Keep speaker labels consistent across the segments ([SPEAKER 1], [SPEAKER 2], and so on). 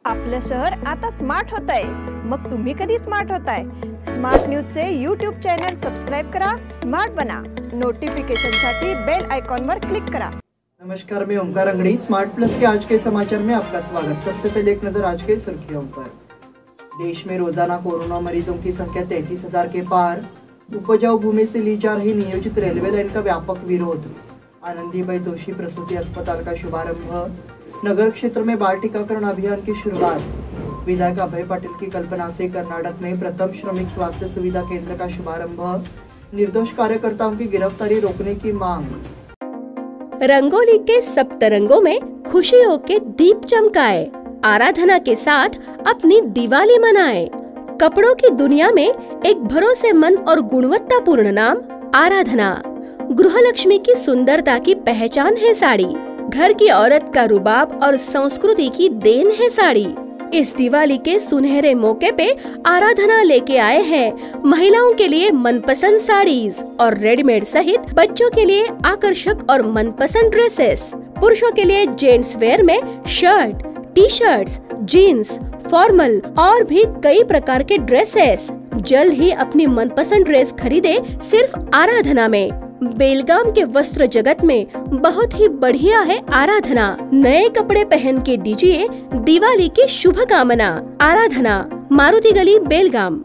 [SPEAKER 1] आपलं शहर आता स्मार्ट होत आहे। मग तुम्ही कधी स्मार्ट होताय? स्मार्ट न्यूजचे यूट्यूब चॅनल सबस्क्राइब करा, स्मार्ट बना। नोटिफिकेशनसाठी बेल आइकॉन पर क्लिक करा।
[SPEAKER 2] नमस्कार, मैं ओमकार अंगड़ी। स्मार्ट प्लस के आज के समाचार में आपका स्वागत। सबसे पहले एक नजर आज के सुर्खियों पर। देश में रोजाना कोरोना मरीजों की संख्या 33,000 के पार। उपजाऊ भूमि से ली जा रही नियोजित रेलवे लाइन का व्यापक विरोध। आनंदीबाई जोशी प्रसूति अस्पताल का शुभारंभ। नगर क्षेत्र में बाल टीकाकरण अभियान की शुरुआत। विधायक अभय पाटिल की कल्पना से कर्नाटक में प्रथम श्रमिक स्वास्थ्य सुविधा केंद्र का शुभारंभ। निर्दोष कार्यकर्ताओं की गिरफ्तारी रोकने की मांग।
[SPEAKER 3] रंगोली के सप्तरंगों में खुशियों के दीप चमकाए, आराधना के साथ अपनी दिवाली मनाए। कपड़ों की दुनिया में एक भरोसेमंद और गुणवत्तापूर्ण नाम आराधना। गृहलक्ष्मी की सुंदरता की पहचान है साड़ी। घर की औरत का रुबाब और संस्कृति की देन है साड़ी। इस दिवाली के सुनहरे मौके पे आराधना लेके आए हैं महिलाओं के लिए मनपसंद साड़ीज और रेडीमेड सहित बच्चों के लिए आकर्षक और मनपसंद ड्रेसेस। पुरुषों के लिए जेंट्स वेयर में shirt, T shirts, jeans, formal और भी कई प्रकार के ड्रेसेस। जल्द ही अपनी मनपसंद ड्रेस खरीदे सिर्फ आराधना में। बेलगाम के वस्त्र जगत में बहुत ही बढ़िया है आराधना। नए कपड़े पहन के दीजिए दिवाली की शुभकामना। आराधना, मारुति गली, बेलगाम।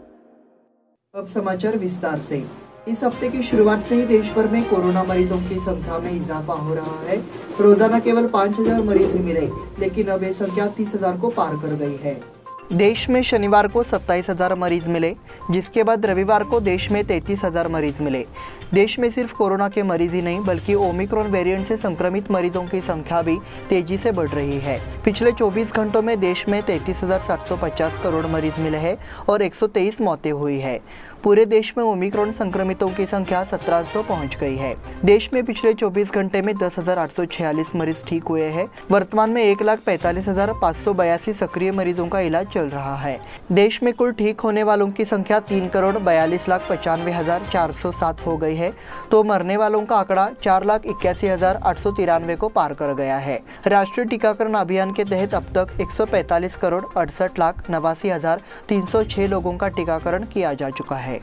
[SPEAKER 2] अब समाचार विस्तार से। इस हफ्ते की शुरुआत से ही देश भर में कोरोना मरीजों की संख्या में इजाफा हो रहा है। रोजाना केवल 5,000 मरीज ही मिले, लेकिन अब ये संख्या 30,000 को पार कर गई है। देश में शनिवार को 27,000 मरीज मिले, जिसके बाद रविवार को देश में 33,000 मरीज मिले। देश में सिर्फ कोरोना के मरीज ही नहीं बल्कि ओमिक्रॉन वेरिएंट से संक्रमित मरीजों की संख्या भी तेजी से बढ़ रही है। पिछले 24 घंटों में देश में 33,750 करोड़ मरीज मिले हैं और 123 मौतें हुई है। पूरे देश में ओमिक्रॉन संक्रमितों की संख्या 1700 पहुंच गई है। देश में पिछले 24 घंटे में 10,846 मरीज ठीक हुए हैं। वर्तमान में 1,45,582 सक्रिय मरीजों का इलाज चल रहा है। देश में कुल ठीक होने वालों की संख्या 3,42,95,407 हो गई है, तो मरने वालों का आंकड़ा 4,81,893 को पार कर गया है। राष्ट्रीय टीकाकरण अभियान के तहत अब तक 145,68,89,306 लोगों का टीकाकरण किया जा चुका है।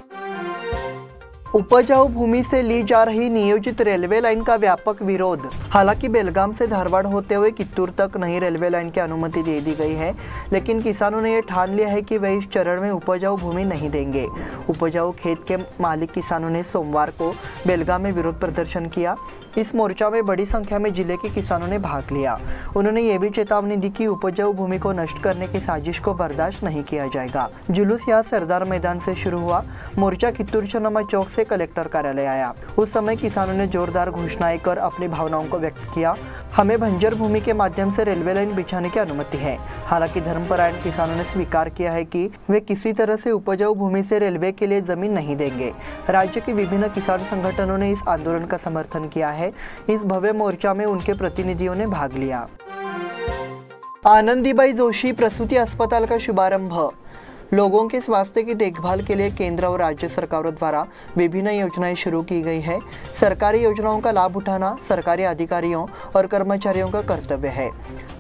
[SPEAKER 2] उपजाऊ भूमि से ली जा रही नियोजित रेलवे लाइन का व्यापक विरोध। हालांकि बेलगाम से धारवाड़ होते हुए कित्तूर तक नई रेलवे लाइन की अनुमति दे दी गई है, लेकिन किसानों ने यह ठान लिया है कि वे इस चरण में उपजाऊ भूमि नहीं देंगे। उपजाऊ खेत के मालिक किसानों ने सोमवार को बेलगाम में विरोध प्रदर्शन किया। इस मोर्चा में बड़ी संख्या में जिले के किसानों ने भाग लिया। उन्होंने ये भी चेतावनी दी कि उपजाऊ भूमि को नष्ट करने की साजिश को बर्दाश्त नहीं किया जाएगा। जुलूस यहाँ सरदार मैदान से शुरू हुआ। मोर्चा कित्तूर चन्नमा चौक से कलेक्टर कार्यालय आया। उस समय किसानों ने जोरदार घोषणाएं कर अपनी भावनाओं को व्यक्त किया। हमें बंजर भूमि के माध्यम से रेलवे लाइन बिछाने की अनुमति है। हालांकि धर्मपरायण किसानों ने स्वीकार किया है कि वे किसी तरह से उपजाऊ भूमि से रेलवे के लिए जमीन नहीं देंगे। राज्य के विभिन्न किसान संगठनों ने इस आंदोलन का समर्थन किया है। इस भव्य मोर्चा में उनके प्रतिनिधियों ने भाग लिया। आनंदीबाई जोशी प्रसूति अस्पताल का शुभारंभ। लोगों के स्वास्थ्य की देखभाल के लिए केंद्र और राज्य सरकारों द्वारा विभिन्न योजनाएं शुरू की गई है। सरकारी योजनाओं का लाभ उठाना सरकारी अधिकारियों और कर्मचारियों का कर्तव्य है।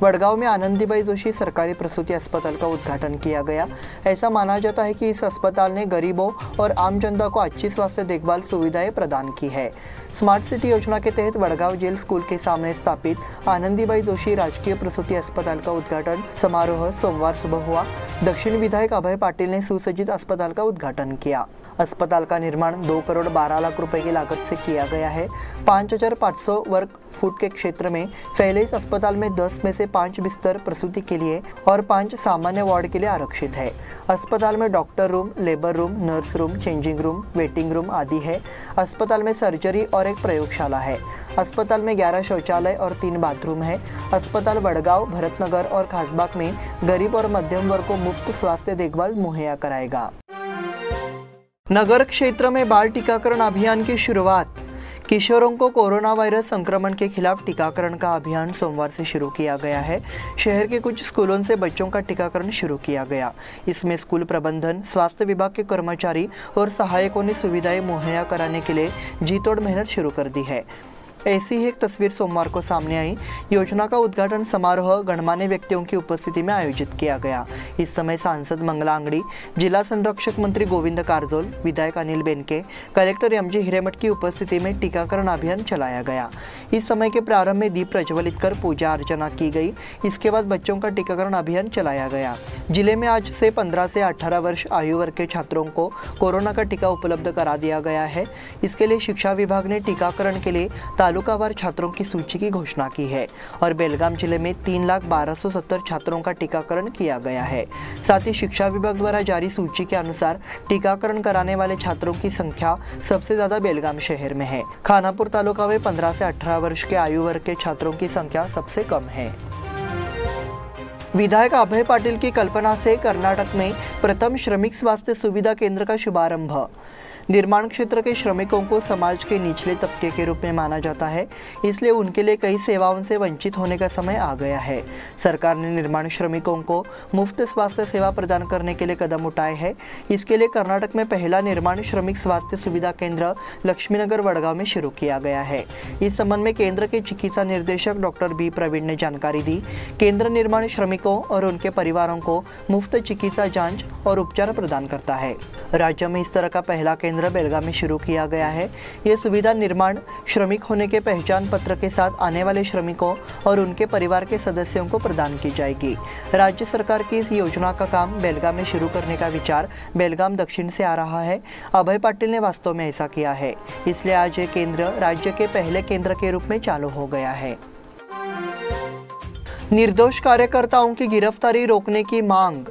[SPEAKER 2] वडगांव में आनंदीबाई जोशी सरकारी प्रसूति अस्पताल का उद्घाटन किया गया। ऐसा माना जाता है कि इस अस्पताल ने गरीबों और आम जनता को अच्छी स्वास्थ्य देखभाल सुविधाएं प्रदान की है। स्मार्ट सिटी योजना के तहत वडगांव जेल स्कूल के सामने स्थापित आनंदीबाई जोशी राजकीय प्रसूति अस्पताल का उद्घाटन समारोह सोमवार सुबह हुआ। दक्षिण विधायक अभय पाटिल ने सुसज्जित अस्पताल का उद्घाटन किया। अस्पताल का निर्माण 2 करोड़ 12 लाख रुपए की लागत से किया गया है। 5,500 वर्ग फुट के क्षेत्र में फैले इस अस्पताल में 10 में से 5 बिस्तर प्रसूति के लिए और 5 सामान्य वार्ड के लिए आरक्षित है। अस्पताल में doctor room, labour room, nurse room, changing room, waiting room आदि है। अस्पताल में सर्जरी और एक प्रयोगशाला है। अस्पताल में 11 शौचालय और 3 बाथरूम है। अस्पताल वडगांव, भरतनगर और खासबाग में गरीब और मध्यम वर्ग को मुफ्त स्वास्थ्य देखभाल मुहैया कराएगा। नगर क्षेत्र में बाल टीकाकरण अभियान की शुरुआत। किशोरों को कोरोना वायरस संक्रमण के खिलाफ टीकाकरण का अभियान सोमवार से शुरू किया गया है। शहर के कुछ स्कूलों से बच्चों का टीकाकरण शुरू किया गया। इसमें स्कूल प्रबंधन, स्वास्थ्य विभाग के कर्मचारी और सहायकों ने सुविधाएं मुहैया कराने के लिए जी तोड़ मेहनत शुरू कर दी है। ऐसी ही एक तस्वीर सोमवार को सामने आई। योजना का उद्घाटन समारोह गणमान्य व्यक्तियों की उपस्थिति में आयोजित किया गया। इस समय सांसद मंगला अंगड़ी, जिला संरक्षक मंत्री गोविंद कारजोल, विधायक अनिल बेनके, कलेक्टर एमजी हिरेमठ की उपस्थिति में टीकाकरण अभियान चलाया गया। इस समय के प्रारंभ में दीप प्रज्वलित कर पूजा अर्चना की गई। इसके बाद बच्चों का टीकाकरण अभियान चलाया गया। जिले में आज से 15 से 18 वर्ष आयु वर्ग के छात्रों को कोरोना का टीका उपलब्ध करा दिया गया है। इसके लिए शिक्षा विभाग ने टीकाकरण के लिए तालुकावार छात्रों की सूची की घोषणा की है और बेलगाम जिले में 3,12,70 छात्रों का टीकाकरण किया गया है। साथ ही शिक्षा विभाग द्वारा जारी सूची के अनुसार टीकाकरण कराने वाले छात्रों की संख्या सबसे ज्यादा बेलगाम शहर में है। खानापुर तालुका में 15 से 18 वर्ष के आयु वर्ग के छात्रों की संख्या सबसे कम है। विधायक अभय पाटिल की कल्पना से कर्नाटक में प्रथम श्रमिक स्वास्थ्य सुविधा केंद्र का शुभारंभ। निर्माण क्षेत्र के श्रमिकों को समाज के निचले तबके के रूप में माना जाता है, इसलिए उनके लिए कई सेवाओं से वंचित होने का समय आ गया है। सरकार ने निर्माण श्रमिकों को मुफ्त स्वास्थ्य सेवा प्रदान करने के लिए कदम उठाए हैं। इसके लिए कर्नाटक में पहला निर्माण श्रमिक स्वास्थ्य सुविधा केंद्र लक्ष्मीनगर वडगांव में शुरू किया गया है। इस संबंध में केंद्र के चिकित्सा निर्देशक डॉक्टर बी प्रवीण ने जानकारी दी। केंद्र निर्माण श्रमिकों और उनके परिवारों को मुफ्त चिकित्सा जांच और उपचार प्रदान करता है। राज्य में इस तरह का पहला केंद्र बेलगाम में शुरू किया गया है। ये सुविधा निर्माण श्रमिक होने के पहचान पत्र के साथ आने वाले श्रमिकों और उनके परिवार के सदस्यों को प्रदान की जाएगी। राज्य सरकार की इस योजना का काम बेलगाम में शुरू करने का विचार बेलगाम दक्षिण से आ रहा है। अभय पाटिल ने वास्तव में ऐसा किया है, इसलिए आज ये केंद्र राज्य के पहले केंद्र के रूप में चालू हो गया है। निर्दोष कार्यकर्ताओं की गिरफ्तारी रोकने की मांग।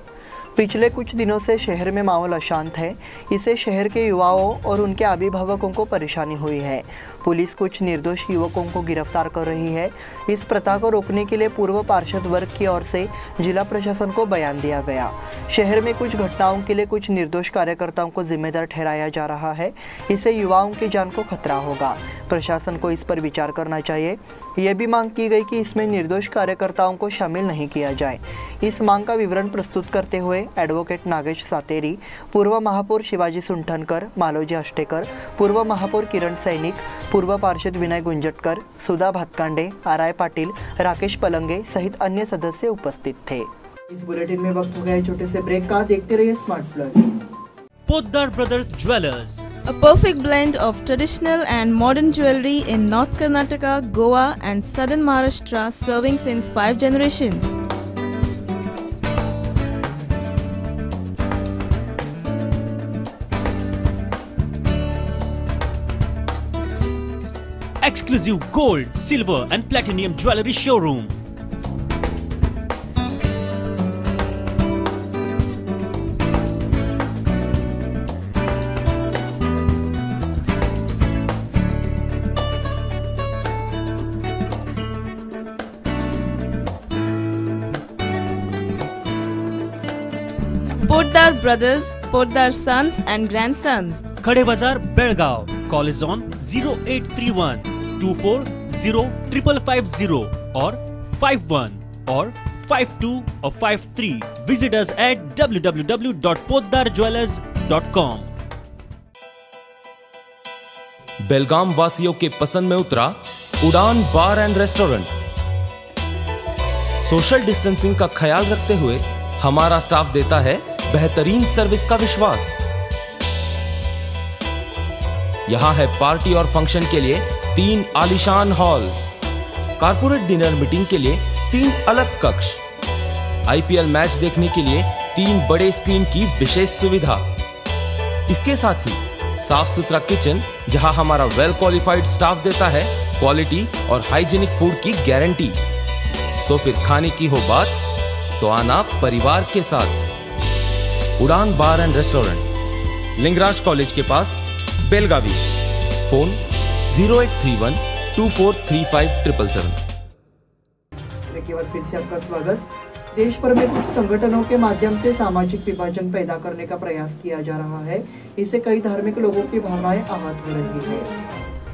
[SPEAKER 2] पिछले कुछ दिनों से शहर में माहौल अशांत है। इससे शहर के युवाओं और उनके अभिभावकों को परेशानी हुई है। पुलिस कुछ निर्दोष युवकों को गिरफ्तार कर रही है। इस प्रथा को रोकने के लिए पूर्व पार्षद वर्ग की ओर से जिला प्रशासन को बयान दिया गया। शहर में कुछ घटनाओं के लिए कुछ निर्दोष कार्यकर्ताओं को जिम्मेदार ठहराया जा रहा है। इससे युवाओं की जान को खतरा होगा। प्रशासन को इस पर विचार करना चाहिए। यह भी मांग की गई कि इसमें निर्दोष कार्यकर्ताओं को शामिल नहीं किया जाए। इस मांग का विवरण प्रस्तुत करते हुए एडवोकेट नागेश सातेरी, पूर्व महापौर शिवाजी सुंठनकर, मालोजी अष्टेकर, पूर्व महापौर किरण सैनिक, पूर्व पार्षद विनय गुंजटकर, सुधा भातकांडे, आरआई पाटिल, राकेश पलंगे सहित अन्य सदस्य उपस्थित थे। इस बुलेटिन में वक्त हो गया छोटे से ब्रेक का। देखते रहिए smart plus.
[SPEAKER 4] Poddar Brothers Jewelers,
[SPEAKER 5] A perfect blend of traditional and modern jewelry in North Karnataka, Goa and Southern Maharashtra, serving since 5 generations.
[SPEAKER 4] exclusive gold, silver and platinum jewelry showroom.
[SPEAKER 5] Poddar Brothers, Poddar Sons and Grandsons.
[SPEAKER 4] Khade Bazar, Belgaum. Call is on 0831 240 5550 or 51 or 52 or 53. Visit us at www.poddarjewelers.com.
[SPEAKER 6] बेलगाम वासियों के पसंद में उतरा उड़ान बार and restaurant. Social distancing का ख्याल रखते हुए हमारा स्टाफ देता है बेहतरीन सर्विस का विश्वास। यहां है पार्टी और फंक्शन के लिए 3 आलीशान हॉल, कारपोरेट डिनर मीटिंग के लिए 3 अलग कक्ष, आईपीएल मैच देखने के लिए 3 बड़े स्क्रीन की विशेष सुविधा। इसके साथ ही साफ सुथरा किचन जहां हमारा वेल क्वालिफाइड स्टाफ देता है क्वालिटी और हाइजीनिक फूड की गारंटी। तो फिर खाने की हो बात तो आना परिवार के साथ। उड़ान बार एंड रेस्टोरेंट, लिंगराज कॉलेज के पास, बेलगावी। फोन 0831 2435 777।
[SPEAKER 2] के बाद फिर से आपका स्वागत। देश भर में कुछ संगठनों के माध्यम से सामाजिक विभाजन पैदा करने का प्रयास किया जा रहा है। इससे कई धार्मिक लोगों की भावनाएं आहत हो रही है।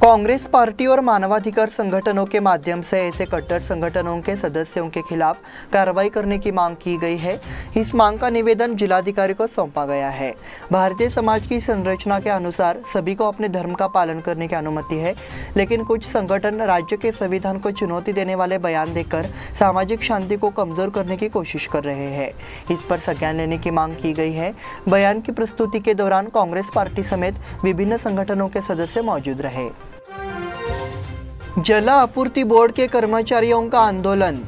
[SPEAKER 2] कांग्रेस पार्टी और मानवाधिकार संगठनों के माध्यम से ऐसे कट्टर संगठनों के सदस्यों के खिलाफ कार्रवाई करने की मांग की गई है। इस मांग का निवेदन जिलाधिकारी को सौंपा गया है। भारतीय समाज की संरचना के अनुसार सभी को अपने धर्म का पालन करने की अनुमति है, लेकिन कुछ संगठन राज्य के संविधान को चुनौती देने वाले बयान देकर सामाजिक शांति को कमजोर करने की कोशिश कर रहे हैं। इस पर संज्ञान लेने की मांग की गई है। बयान की प्रस्तुति के दौरान कांग्रेस पार्टी समेत विभिन्न संगठनों के सदस्य मौजूद रहे। जल आपूर्ति बोर्ड के कर्मचारियों का आंदोलन।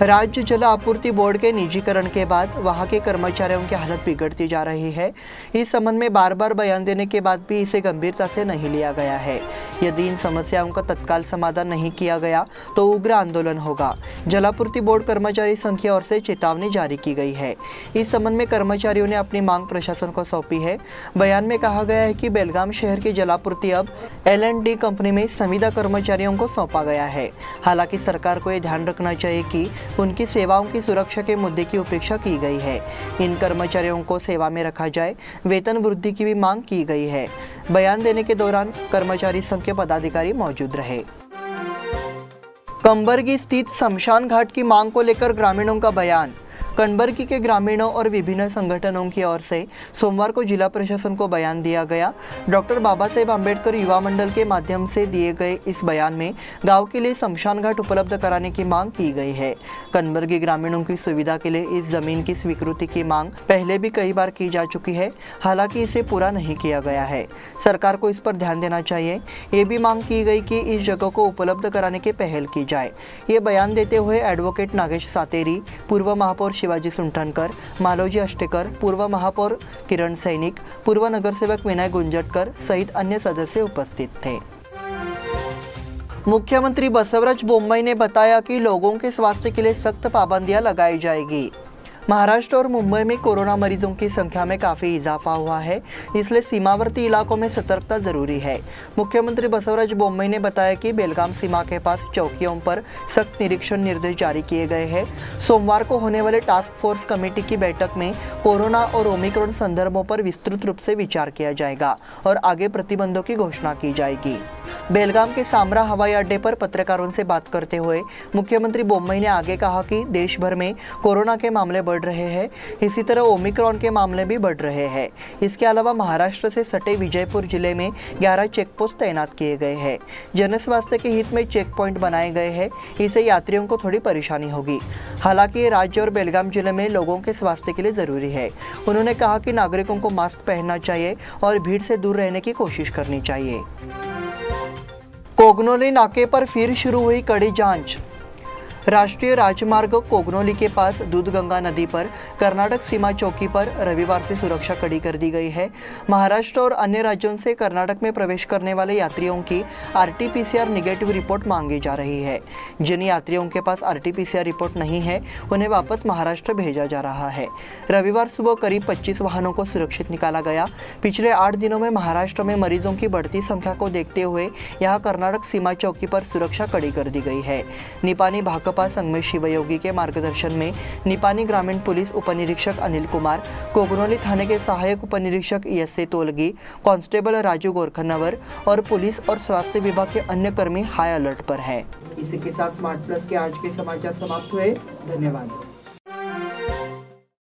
[SPEAKER 2] राज्य जल आपूर्ति बोर्ड के निजीकरण के बाद वहां के कर्मचारियों की हालत बिगड़ती जा रही है। इस संबंध में बार बार बयान देने के बाद भी इसे गंभीरता से नहीं लिया गया है। यदि इन समस्याओं का तत्काल समाधान नहीं किया गया तो उग्र आंदोलन होगा। जल आपूर्ति बोर्ड कर्मचारी संघ की ओर से चेतावनी जारी की गई है। इस संबंध में कर्मचारियों ने अपनी मांग प्रशासन को सौंपी है। बयान में कहा गया है कि बेलगाम शहर की जलापूर्ति अब L&D कंपनी में संविदा कर्मचारियों को सौंपा गया है। हालांकि सरकार को यह ध्यान रखना चाहिए कि उनकी सेवाओं की सुरक्षा के मुद्दे की उपेक्षा की गई है। इन कर्मचारियों को सेवा में रखा जाए, वेतन वृद्धि की भी मांग की गई है। बयान देने के दौरान कर्मचारी संघ के पदाधिकारी मौजूद रहे। कंबरगी स्थित शमशान घाट की मांग को लेकर ग्रामीणों का बयान। कनबरगी के ग्रामीणों और विभिन्न संगठनों की ओर से सोमवार को जिला प्रशासन को बयान दिया गया। डॉक्टर बाबा साहेब आम्बेडकर युवा मंडल के माध्यम से दिए गए इस बयान में गांव के लिए शमशान घाट उपलब्ध कराने की मांग की गई है। कनबरगी ग्रामीणों की सुविधा के लिए इस जमीन की स्वीकृति की मांग पहले भी कई बार की जा चुकी है, हालांकि इसे पूरा नहीं किया गया है। सरकार को इस पर ध्यान देना चाहिए। ये भी मांग की गई कि इस जगह को उपलब्ध कराने की पहल की जाए। ये बयान देते हुए एडवोकेट नागेश सातेरी, पूर्व महापौर शिवाजी सुंठनकर, मालोजी अष्टेकर, पूर्व महापौर किरण सैनिक, पूर्व नगरसेवक विनय गुंजटकर सहित अन्य सदस्य उपस्थित थे। मुख्यमंत्री बसवराज बोम्मई ने बताया कि लोगों के स्वास्थ्य के लिए सख्त पाबंदियां लगाई जाएगी। महाराष्ट्र और मुंबई में कोरोना मरीजों की संख्या में काफ़ी इजाफा हुआ है, इसलिए सीमावर्ती इलाकों में सतर्कता जरूरी है। मुख्यमंत्री बसवराज बोम्मई ने बताया कि बेलगाम सीमा के पास चौकियों पर सख्त निरीक्षण निर्देश जारी किए गए हैं। सोमवार को होने वाले टास्क फोर्स कमेटी की बैठक में कोरोना और ओमिक्रॉन संदर्भों पर विस्तृत रूप से विचार किया जाएगा और आगे प्रतिबंधों की घोषणा की जाएगी। बेलगाम के सामरा हवाई अड्डे पर पत्रकारों से बात करते हुए मुख्यमंत्री बोम्मई ने आगे कहा कि देश भर में कोरोना के मामले बढ़ रहे हैं, इसी तरह ओमिक्रॉन के मामले भी बढ़ रहे हैं। इसके अलावा महाराष्ट्र से सटे विजयपुर जिले में 11 चेक पोस्ट तैनात किए गए हैं। जन स्वास्थ्य के हित में चेक पॉइंट बनाए गए हैं, इससे यात्रियों को थोड़ी परेशानी होगी। हालांकि ये राज्य और बेलगाम जिले में लोगों के स्वास्थ्य के लिए जरूरी है। उन्होंने कहा कि नागरिकों को मास्क पहनना चाहिए और भीड़ से दूर रहने की कोशिश करनी चाहिए। कोगनोली नाके पर फिर शुरू हुई कड़ी जांच। राष्ट्रीय राजमार्ग कोगनोली के पास दूधगंगा नदी पर कर्नाटक सीमा चौकी पर रविवार से सुरक्षा कड़ी कर दी गई है। महाराष्ट्र और अन्य राज्यों से कर्नाटक में प्रवेश करने वाले यात्रियों की RT-PCR निगेटिव रिपोर्ट मांगी जा रही है। जिन यात्रियों के पास RT-PCR रिपोर्ट नहीं है, उन्हें वापस महाराष्ट्र भेजा जा रहा है। रविवार सुबह करीब 25 वाहनों को सुरक्षित निकाला गया। पिछले 8 दिनों में महाराष्ट्र में मरीजों की बढ़ती संख्या को देखते हुए यहाँ कर्नाटक सीमा चौकी पर सुरक्षा कड़ी कर दी गई है। निपानी भाकपा संगमेश शिवयोगी के मार्गदर्शन में निपानी ग्रामीण पुलिस उपनिरीक्षक अनिल कुमार, कोगनोली थाने के सहायक उपनिरीक्षक ESA तोलगी, कांस्टेबल राजू गोरखनवर और पुलिस और स्वास्थ्य विभाग के अन्य कर्मी हाई अलर्ट पर हैं। इसी के साथ स्मार्ट प्लस के आज के समाचार समाप्त हुए। धन्यवाद।